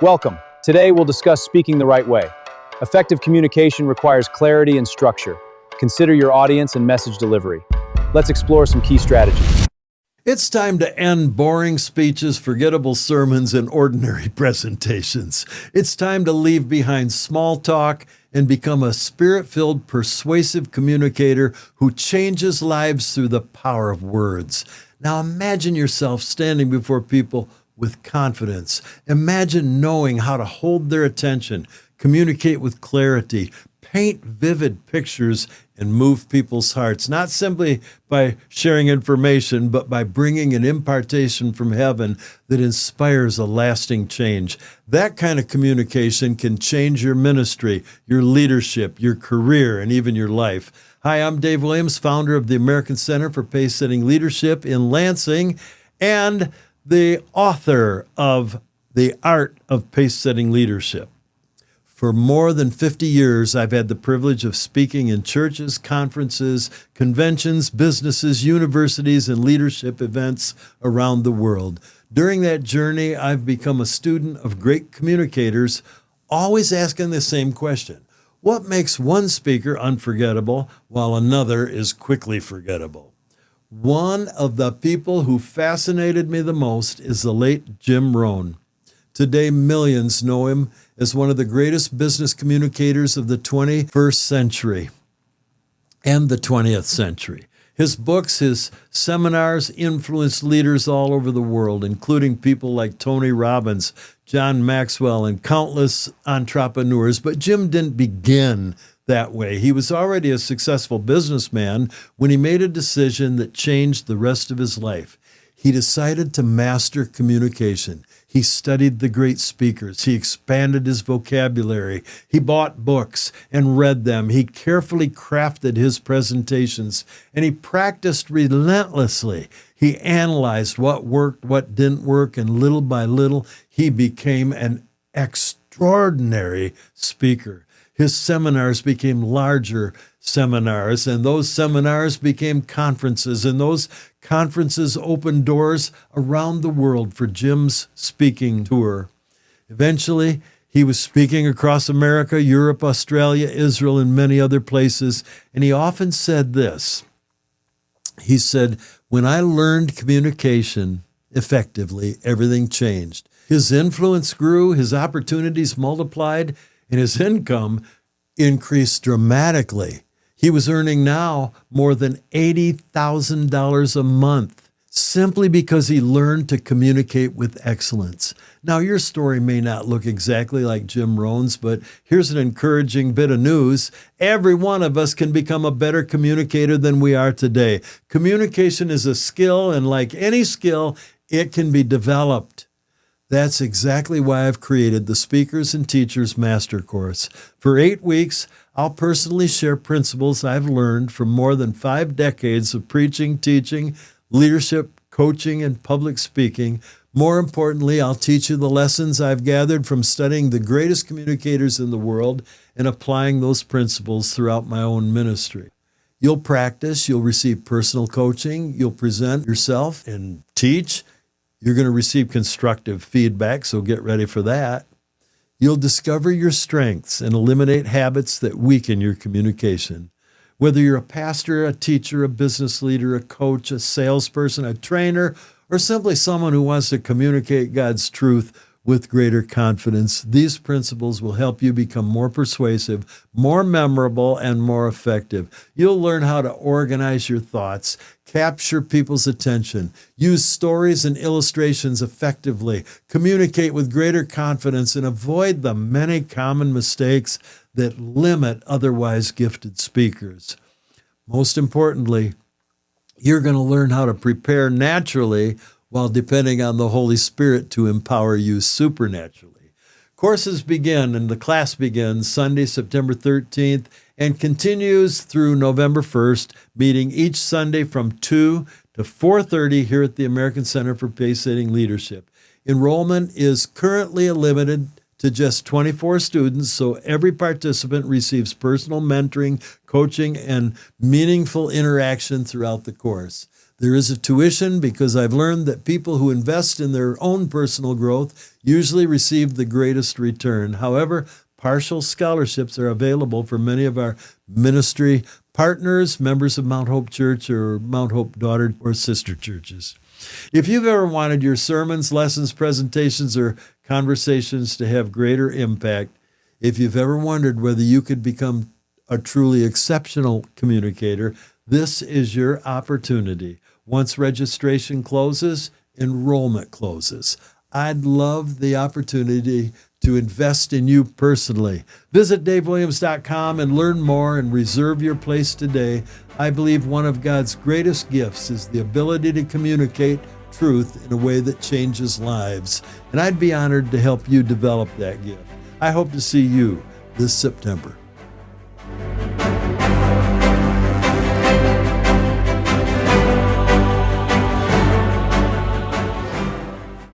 Welcome. Today we'll discuss speaking the right way. Effective communication requires clarity and structure. Consider your audience and message delivery. Let's explore some key strategies. It's time to end boring speeches, forgettable sermons, and ordinary presentations. It's time to leave behind small talk and become a spirit-filled, persuasive communicator who changes lives through the power of words. Now imagine yourself standing before people with confidence. Imagine knowing how to hold their attention, communicate with clarity, paint vivid pictures, and move people's hearts, not simply by sharing information, but by bringing an impartation from heaven that inspires a lasting change. That kind of communication can change your ministry, your leadership, your career, and even your life. Hi, I'm Dave Williams, founder of the American Center for Pace-Setting Leadership in Lansing, and the author of The Art of Pace-Setting Leadership. For more than 50 years, I've had the privilege of speaking in churches, conferences, conventions, businesses, universities, and leadership events around the world. During that journey, I've become a student of great communicators, always asking the same question: what makes one speaker unforgettable while another is quickly forgettable? One of the people who fascinated me the most is the late Jim Rohn. Today, millions know him as one of the greatest business communicators of the 21st century and the 20th century. His books, his seminars influenced leaders all over the world, including people like Tony Robbins, John Maxwell, and countless entrepreneurs. But Jim didn't begin that way. He was already a successful businessman when he made a decision that changed the rest of his life. He decided to master communication. He studied the great speakers. He expanded his vocabulary. He bought books and read them. He carefully crafted his presentations, and he practiced relentlessly. He analyzed what worked, what didn't work, and little by little, he became an extraordinary speaker. His seminars became larger seminars, and those seminars became conferences, and those conferences opened doors around the world for Jim's speaking tour. Eventually, he was speaking across America, Europe, Australia, Israel, and many other places, and he often said this. He said, "When I learned communication effectively, everything changed." His influence grew, his opportunities multiplied, and his income increased dramatically. He was earning now more than $80,000 a month simply because he learned to communicate with excellence. Now, your story may not look exactly like Jim Rohn's, but here's an encouraging bit of news. Every one of us can become a better communicator than we are today. Communication is a skill, and like any skill, it can be developed. That's exactly why I've created the Speakers and Teachers Master Course. For 8 weeks, I'll personally share principles I've learned from more than 5 decades of preaching, teaching, leadership, coaching, and public speaking. More importantly, I'll teach you the lessons I've gathered from studying the greatest communicators in the world and applying those principles throughout my own ministry. You'll practice, you'll receive personal coaching, you'll present yourself and teach. You're going to receive constructive feedback, so get ready for that. You'll discover your strengths and eliminate habits that weaken your communication. Whether you're a pastor, a teacher, a business leader, a coach, a salesperson, a trainer, or simply someone who wants to communicate God's truth with greater confidence, these principles will help you become more persuasive, more memorable, and more effective. You'll learn how to organize your thoughts, capture people's attention, use stories and illustrations effectively, communicate with greater confidence, and avoid the many common mistakes that limit otherwise gifted speakers. Most importantly, you're going to learn how to prepare naturally while depending on the Holy Spirit to empower you supernaturally. Courses begin and the class begins Sunday, September 13th, and continues through November 1st, meeting each Sunday from 2 to 4:30 here at the American Center for Pace-Setting Leadership. Enrollment is currently limited to just 24 students, so every participant receives personal mentoring, coaching, and meaningful interaction throughout the course. There is a tuition because I've learned that people who invest in their own personal growth usually receive the greatest return. However, partial scholarships are available for many of our ministry partners, members of Mount Hope Church or Mount Hope daughter or sister churches. If you've ever wanted your sermons, lessons, presentations, or conversations to have greater impact, if you've ever wondered whether you could become a truly exceptional communicator, this is your opportunity. Once registration closes, enrollment closes. I'd love the opportunity to invest in you personally. Visit davewilliams.com and learn more and reserve your place today. I believe one of God's greatest gifts is the ability to communicate truth in a way that changes lives. And I'd be honored to help you develop that gift. I hope to see you this September.